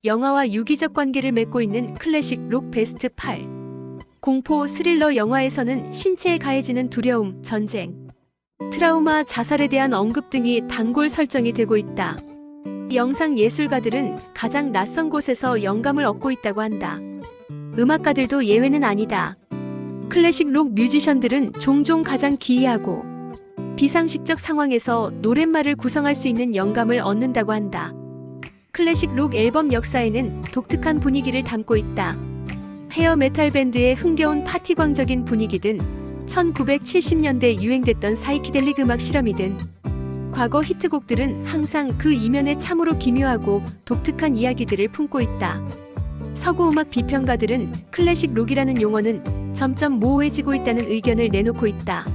영화와 유기적 관계를 맺고 있는 클래식 록 베스트 8. 공포 스릴러 영화에서는 신체에 가해지는 두려움, 전쟁, 트라우마, 자살에 대한 언급 등이 단골 설정이 되고 있다. 영상 예술가들은 가장 낯선 곳에서 영감을 얻고 있다고 한다. 음악가들도 예외는 아니다. 클래식 록 뮤지션들은 종종 가장 기이하고 비상식적 상황에서 노랫말을 구성할 수 있는 영감을 얻는다고 한다. 클래식 록 앨범 역사에는 독특한 분위기를 담고 있다. 헤어 메탈 밴드의 흥겨운 파티광적인 분위기든 1970년대 유행됐던 사이키델릭 음악 실험이든 과거 히트곡들은 항상 그 이면에 참으로 기묘하고 독특한 이야기들을 품고 있다. 서구 음악 비평가들은 클래식 록이라는 용어는 점점 모호해지고 있다는 의견을 내놓고 있다.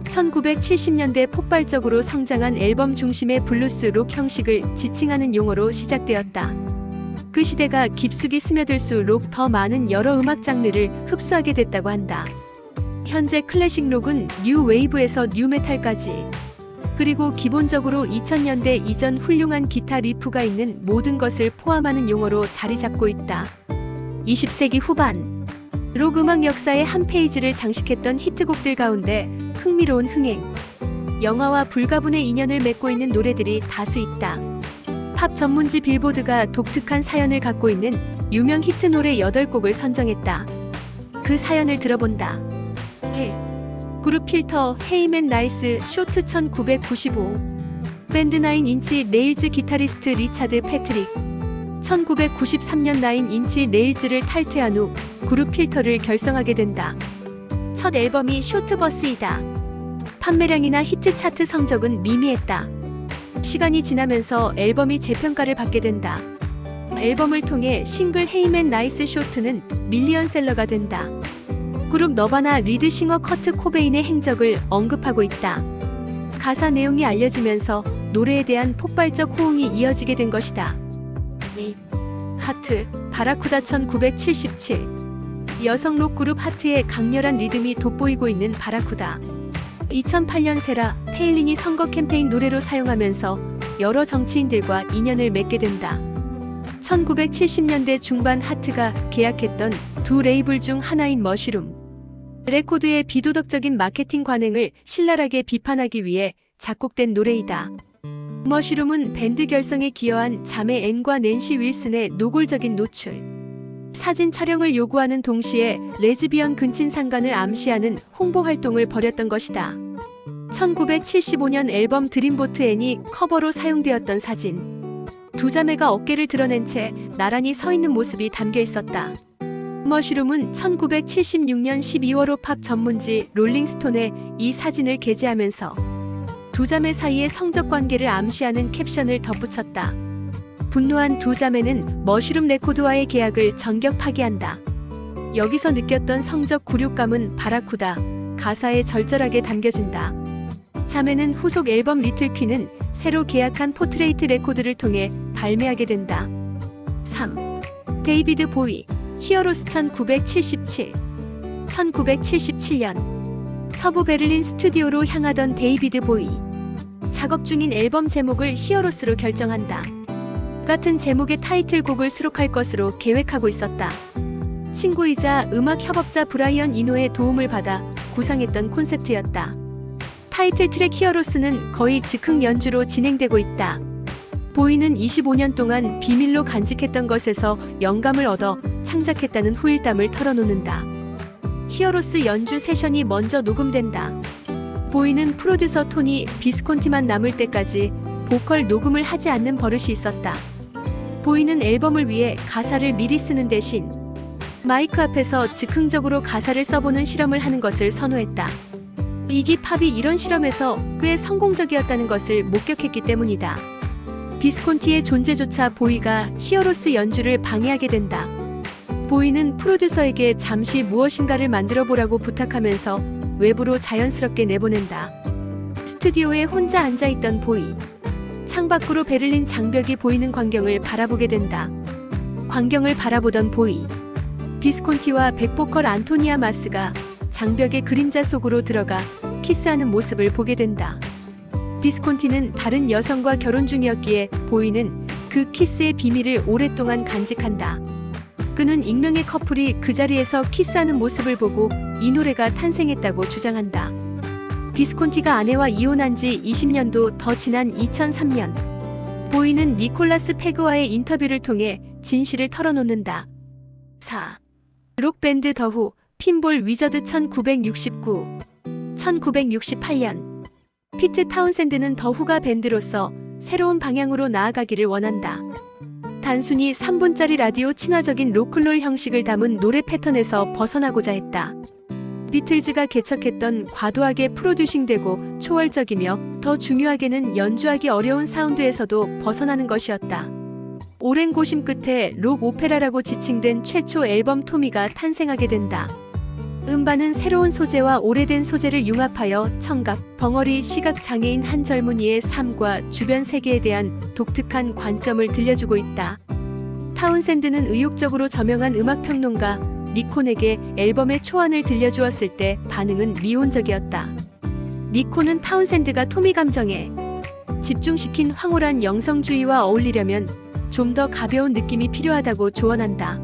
1970년대 폭발적으로 성장한 앨범 중심의 블루스 록 형식을 지칭하는 용어로 시작되었다. 그 시대가 깊숙이 스며들수록 더 많은 여러 음악 장르를 흡수하게 됐다고 한다. 현재 클래식 록은 뉴 웨이브에서 뉴 메탈까지, 그리고 기본적으로 2000년대 이전 훌륭한 기타 리프가 있는 모든 것을 포함하는 용어로 자리 잡고 있다. 20세기 후반 록 음악 역사의 한 페이지를 장식했던 히트곡들 가운데 흥미로운 흥행, 영화와 불가분의 인연을 맺고 있는 노래들이 다수 있다. 팝 전문지 빌보드가 독특한 사연을 갖고 있는 유명 히트 노래 8곡을 선정했다. 그 사연을 들어본다. 1. 그룹 필터 헤이맨 나이스 쇼트 1995. 밴드 9인치 네일즈 기타리스트 리차드 패트릭 1993년 9인치 네일즈를 탈퇴한 후 그룹 필터를 결성하게 된다. 첫 앨범이 쇼트버스이다. 판매량이나 히트 차트 성적은 미미했다. 시간이 지나면서 앨범이 재평가를 받게 된다. 앨범을 통해 싱글 헤이맨 나이스 쇼트는 밀리언셀러가 된다. 그룹 너바나 리드 싱어 커트 코베인의 행적을 언급하고 있다. 가사 내용이 알려지면서 노래에 대한 폭발적 호응이 이어지게 된 것이다. 2. 하트, 바라쿠다 1977. 여성 록 그룹 하트의 강렬한 리듬이 돋보이고 있는 바라쿠다. 2008년 세라 페일린이 선거 캠페인 노래로 사용하면서 여러 정치인들과 인연을 맺게 된다. 1970년대 중반 하트가 계약했던 두 레이블 중 하나인 머쉬룸 레코드의 비도덕적인 마케팅 관행을 신랄하게 비판하기 위해 작곡된 노래이다. 머쉬룸은 밴드 결성에 기여한 자매 앤과 낸시 윌슨의 노골적인 노출, 사진 촬영을 요구하는 동시에 레즈비언 근친 상간을 암시하는 홍보 활동을 벌였던 것이다. 1975년 앨범 드림보트 앤이 커버로 사용되었던 사진. 두 자매가 어깨를 드러낸 채 나란히 서 있는 모습이 담겨 있었다. 머쉬룸은 1976년 12월호 팝 전문지 롤링스톤에 이 사진을 게재하면서 두 자매 사이의 성적 관계를 암시하는 캡션을 덧붙였다. 분노한 두 자매는 머쉬룸 레코드와의 계약을 전격 파기한다. 여기서 느꼈던 성적 굴욕감은 바라쿠다 가사에 절절하게 담겨진다. 자매는 후속 앨범 리틀 퀸은 새로 계약한 포트레이트 레코드를 통해 발매하게 된다. 3. 데이비드 보이 히어로스 1977. 1977년 서부 베를린 스튜디오로 향하던 데이비드 보이. 작업 중인 앨범 제목을 히어로스로 결정한다. 같은 제목의 타이틀곡을 수록할 것으로 계획하고 있었다. 친구이자 음악 협업자 브라이언 이노의 도움을 받아 구상했던 콘셉트였다. 타이틀 트랙 히어로스는 거의 즉흥 연주로 진행되고 있다. 보이는 25년 동안 비밀로 간직했던 것에서 영감을 얻어 창작했다는 후일담을 털어놓는다. 히어로스 연주 세션이 먼저 녹음된다. 보이는 프로듀서 토니 비스콘티만 남을 때까지 보컬 녹음을 하지 않는 버릇이 있었다. 보이는 앨범을 위해 가사를 미리 쓰는 대신 마이크 앞에서 즉흥적으로 가사를 써보는 실험을 하는 것을 선호했다. 이기 팝이 이런 실험에서 꽤 성공적이었다는 것을 목격했기 때문이다. 비스콘티의 존재조차 보이가 히어로스 연주를 방해하게 된다. 보이는 프로듀서에게 잠시 무엇인가를 만들어 보라고 부탁하면서 외부로 자연스럽게 내보낸다. 스튜디오에 혼자 앉아있던 보이. 창밖으로 베를린 장벽이 보이는 광경을 바라보게 된다. 광경을 바라보던 보이. 비스콘티와 백보컬 안토니아 마스가 장벽의 그림자 속으로 들어가 키스하는 모습을 보게 된다. 비스콘티는 다른 여성과 결혼 중이었기에 보이는 그 키스의 비밀을 오랫동안 간직한다. 그는 익명의 커플이 그 자리에서 키스하는 모습을 보고 이 노래가 탄생했다고 주장한다. 비스콘티가 아내와 이혼한 지 20년도 더 지난 2003년, 보이는 니콜라스 페그와의 인터뷰를 통해 진실을 털어놓는다. 4. 록밴드 더후, 핀볼 위저드 1969. 1968년, 피트 타운샌드는 더후가 밴드로서 새로운 방향으로 나아가기를 원한다. 단순히 3분짜리 라디오 친화적인 로큰롤 형식을 담은 노래 패턴에서 벗어나고자 했다. 비틀즈가 개척했던 과도하게 프로듀싱되고 초월적이며 더 중요하게는 연주하기 어려운 사운드에서도 벗어나는 것이었다. 오랜 고심 끝에 록 오페라라고 지칭된 최초 앨범 토미가 탄생하게 된다. 음반은 새로운 소재와 오래된 소재를 융합하여 청각, 벙어리, 시각장애인 한 젊은이의 삶과 주변 세계에 대한 독특한 관점을 들려주고 있다. 타운샌드는 의욕적으로 저명한 음악평론가 니콘에게 앨범의 초안을 들려주었을 때 반응은 미온적이었다. 니콘은 타운샌드가 토미 감정에 집중시킨 황홀한 영성주의와 어울리려면 좀 더 가벼운 느낌이 필요하다고 조언한다.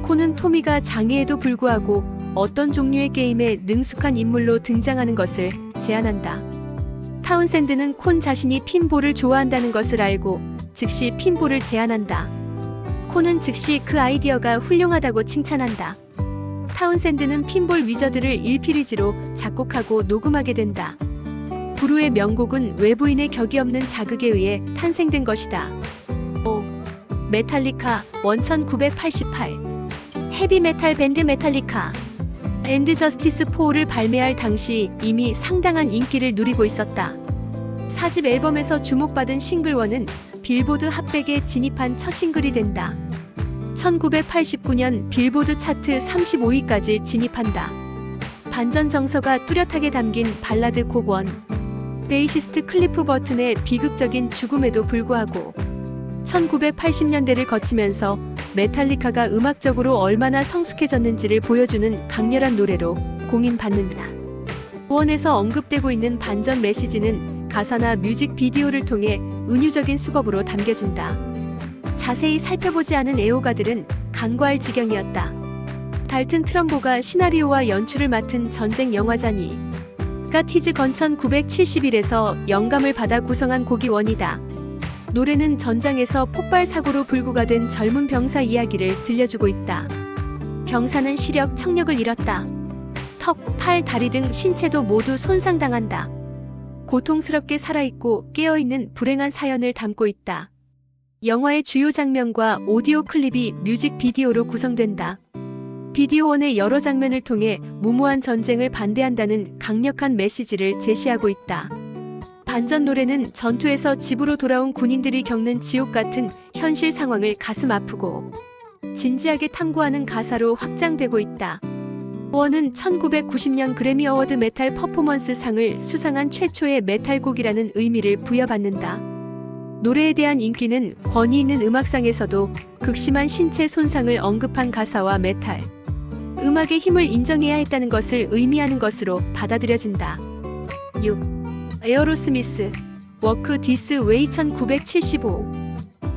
콘은 토미가 장애에도 불구하고 어떤 종류의 게임에 능숙한 인물로 등장하는 것을 제안한다. 타운샌드는 콘 자신이 핀볼을 좋아한다는 것을 알고 즉시 핀볼을 제안한다. 콘은 즉시 그 아이디어가 훌륭하다고 칭찬한다. 타운샌드는 핀볼 위저드를 일필위지로 작곡하고 녹음하게 된다. 브루의 명곡은 외부인의 격이 없는 자극에 의해 탄생된 것이다. 5. 메탈리카 1988. 헤비메탈 밴드 메탈리카 앤드 저스티스 4를 발매할 당시 이미 상당한 인기를 누리고 있었다. 4집 앨범에서 주목받은 싱글 1은 빌보드 핫백에 진입한 첫 싱글이 된다. 1989년 빌보드 차트 35위까지 진입한다. 반전 정서가 뚜렷하게 담긴 발라드 곡 1. 베이시스트 클리프 버튼의 비극적인 죽음에도 불구하고 1980년대를 거치면서 메탈리카가 음악적으로 얼마나 성숙해졌는지를 보여주는 강렬한 노래로 공인받는다. 1에서 언급되고 있는 반전 메시지는 가사나 뮤직 비디오를 통해 은유적인 수법으로 담겨진다. 자세히 살펴보지 않은 애호가들은 간과할 지경이었다. 달튼 트럼보가 시나리오와 연출을 맡은 전쟁 영화자니 가티즈 건 1971에서 영감을 받아 구성한 곡이 1이다. 노래는 전장에서 폭발 사고로 불구가 된 젊은 병사 이야기를 들려주고 있다. 병사는 시력, 청력을 잃었다. 턱, 팔, 다리 등 신체도 모두 손상당한다. 고통스럽게 살아있고 깨어있는 불행한 사연을 담고 있다. 영화의 주요 장면과 오디오 클립이 뮤직 비디오로 구성된다. 비디오 1의 여러 장면을 통해 무모한 전쟁을 반대한다는 강력한 메시지를 제시하고 있다. 반전 노래는 전투에서 집으로 돌아온 군인들이 겪는 지옥 같은 현실 상황을 가슴 아프고 진지하게 탐구하는 가사로 확장되고 있다. 1은 1990년 그래미 어워드 메탈 퍼포먼스 상을 수상한 최초의 메탈곡이라는 의미를 부여받는다. 노래에 대한 인기는 권위 있는 음악상에서도 극심한 신체 손상을 언급한 가사와 메탈 음악의 힘을 인정해야 했다는 것을 의미하는 것으로 받아들여진다. 6. 에어로스미스 워크 디스 웨이 1975.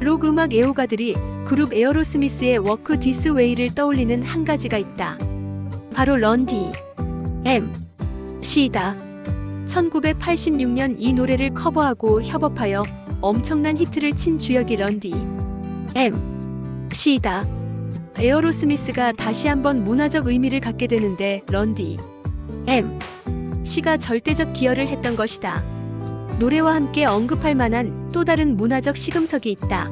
록 음악 애호가들이 그룹 에어로스미스의 워크 디스 웨이를 떠올리는 한 가지가 있다. 바로 런 DMC다. 1986년 이 노래를 커버하고 협업하여 엄청난 히트를 친 주역이 런 DMC다. 에어로스미스가 다시 한번 문화적 의미를 갖게 되는데 런 DMC가 절대적 기여를 했던 것이다. 노래와 함께 언급할 만한 또 다른 문화적 시금석이 있다.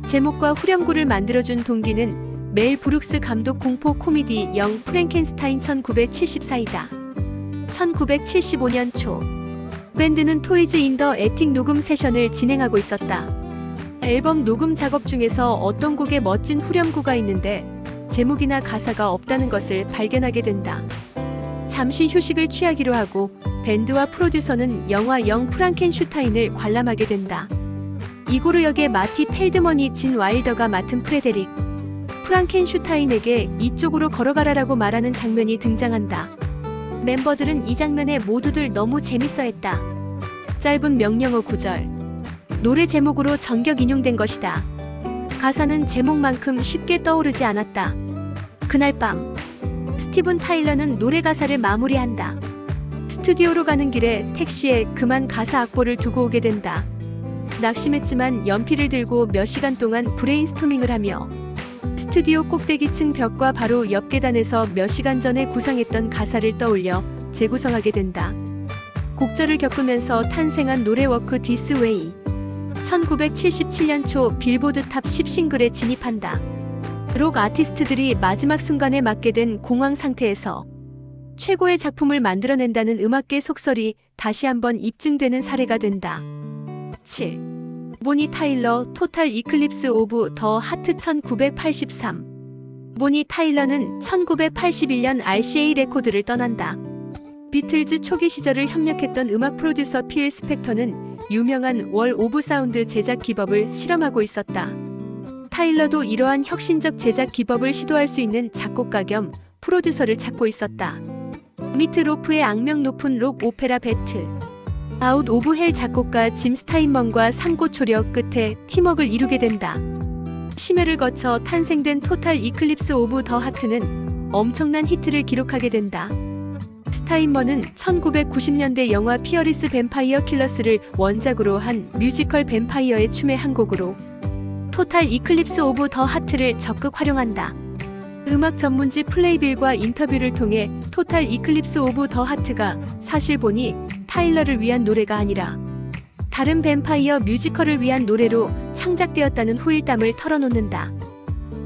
제목과 후렴구를 만들어준 동기는 멜 브룩스 감독 공포 코미디 영 프랭켄스타인 1974이다. 1975년 초 밴드는 토이즈 인 더 애틱 녹음 세션을 진행하고 있었다. 앨범 녹음 작업 중에서 어떤 곡에 멋진 후렴구가 있는데 제목이나 가사가 없다는 것을 발견하게 된다. 잠시 휴식을 취하기로 하고 밴드와 프로듀서는 영화 영 프랑켄슈타인을 관람하게 된다. 이고르 역의 마티 펠드먼이 진 와일더가 맡은 프레데릭 프랑켄슈타인에게 이쪽으로 걸어가라라고 말하는 장면이 등장한다. 멤버들은 이 장면에 모두들 너무 재밌어했다. 짧은 명령어 구절 노래 제목으로 전격 인용된 것이다. 가사는 제목만큼 쉽게 떠오르지 않았다. 그날 밤 스티븐 타일러는 노래 가사를 마무리한다. 스튜디오로 가는 길에 택시에 그만 가사 악보를 두고 오게 된다. 낙심했지만 연필을 들고 몇 시간 동안 브레인스토밍을 하며 스튜디오 꼭대기층 벽과 바로 옆 계단에서 몇 시간 전에 구상했던 가사를 떠올려 재구성하게 된다. 곡절을 겪으면서 탄생한 노래 워크 디스 웨이. 1977년 초 빌보드 탑 10 싱글에 진입한다. 록 아티스트들이 마지막 순간에 맞게 된 공황 상태에서 최고의 작품을 만들어낸다는 음악계 속설이 다시 한번 입증되는 사례가 된다. 7. 보니 타일러 토탈 이클립스 오브 더 하트 1983. 보니 타일러는 1981년 RCA 레코드를 떠난다. 비틀즈 초기 시절을 협력했던 음악 프로듀서 필 스펙터는 유명한 월 오브 사운드 제작 기법을 실험하고 있었다. 타일러도 이러한 혁신적 제작 기법을 시도할 수 있는 작곡가 겸 프로듀서를 찾고 있었다. 미트 로프의 악명 높은 록 오페라 배틀 아웃 오브 헬 작곡가 짐 스타인먼과 상고초력 끝에 팀워크를 이루게 된다. 심혈을 거쳐 탄생된 토탈 이클립스 오브 더 하트는 엄청난 히트를 기록하게 된다. 스타인먼은 1990년대 영화 피어리스 뱀파이어 킬러스를 원작으로 한 뮤지컬 뱀파이어의 춤의 한 곡으로 토탈 이클립스 오브 더 하트를 적극 활용한다. 음악 전문지 플레이빌과 인터뷰를 통해 토탈 이클립스 오브 더 하트가 사실 보니 타일러를 위한 노래가 아니라 다른 뱀파이어 뮤지컬을 위한 노래로 창작되었다는 후일담을 털어놓는다.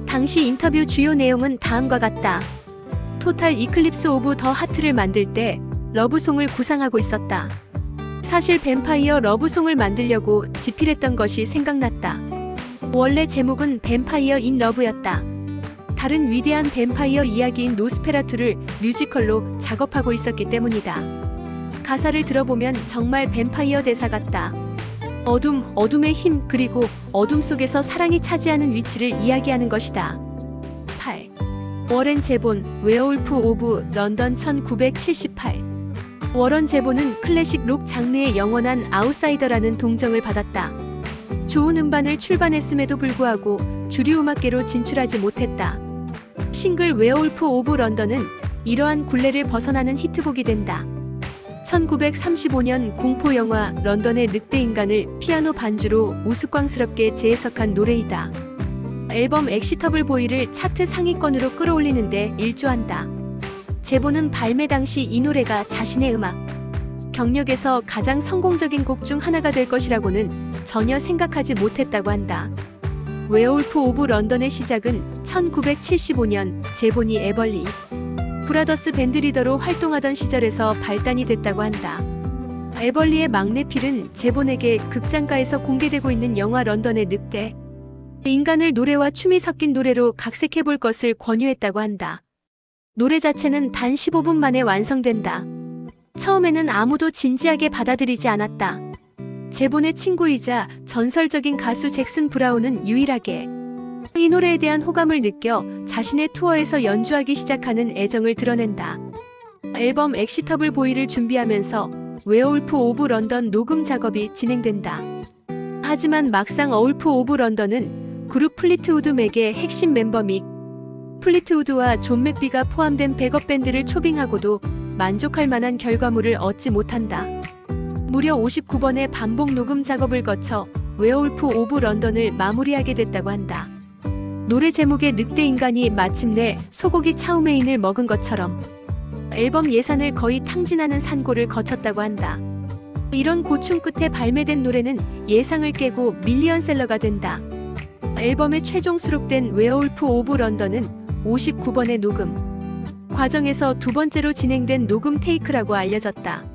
당시 인터뷰 주요 내용은 다음과 같다. 토탈 이클립스 오브 더 하트를 만들 때 러브송을 구상하고 있었다. 사실 뱀파이어 러브송을 만들려고 집필했던 것이 생각났다. 원래 제목은 뱀파이어 인 러브였다. 다른 위대한 뱀파이어 이야기인 노스페라투를 뮤지컬로 작업하고 있었기 때문이다. 가사를 들어보면 정말 뱀파이어 대사 같다. 어둠, 어둠의 힘, 그리고 어둠 속에서 사랑이 차지하는 위치를 이야기하는 것이다. 8. 워렌 제본, 웨어울프 오브 런던 1978. 워런 제본은 클래식 록 장르의 영원한 아웃사이더라는 동정을 받았다. 좋은 음반을 출반했음에도 불구하고 주류 음악계로 진출하지 못했다. 싱글 웨어울프 오브 런던은 이러한 굴레를 벗어나는 히트곡이 된다. 1935년 공포 영화 런던의 늑대 인간을 피아노 반주로 우스꽝스럽게 재해석한 노래이다. 앨범 엑시터블 보이를 차트 상위권으로 끌어올리는데 일조한다. 제본은 발매 당시 이 노래가 자신의 음악 경력에서 가장 성공적인 곡 중 하나가 될 것이라고는 전혀 생각하지 못했다고 한다. 웨어울프 오브 런던의 시작은 1975년 제본이 에벌리 브라더스 밴드 리더로 활동하던 시절에서 발단이 됐다고 한다. 에벌리의 막내 필은 제본에게 극장가에서 공개되고 있는 영화 런던의 늑대 인간을 노래와 춤이 섞인 노래로 각색해볼 것을 권유했다고 한다. 노래 자체는 단 15분 만에 완성된다. 처음에는 아무도 진지하게 받아들이지 않았다. 제본의 친구이자 전설적인 가수 잭슨 브라운은 유일하게 이 노래에 대한 호감을 느껴 자신의 투어에서 연주하기 시작하는 애정을 드러낸다. 앨범 엑시터블 보이를 준비하면서 웨어울프 오브 런던 녹음 작업이 진행된다. 하지만 막상 어울프 오브 런던은 그룹 플리트우드 맥의 핵심 멤버 믹 플리트우드와 존 맥비가 포함된 백업 밴드를 초빙하고도 만족할 만한 결과물을 얻지 못한다. 무려 59번의 반복 녹음 작업을 거쳐 웨어울프 오브 런던을 마무리하게 됐다고 한다. 노래 제목의 늑대 인간이 마침내 소고기 차우메인을 먹은 것처럼 앨범 예산을 거의 탕진하는 산고를 거쳤다고 한다. 이런 고충 끝에 발매된 노래는 예상을 깨고 밀리언셀러가 된다. 앨범에 최종 수록된 웨어울프 오브 런던은 59번의 녹음 과정에서 두 번째로 진행된 녹음 테이크라고 알려졌다.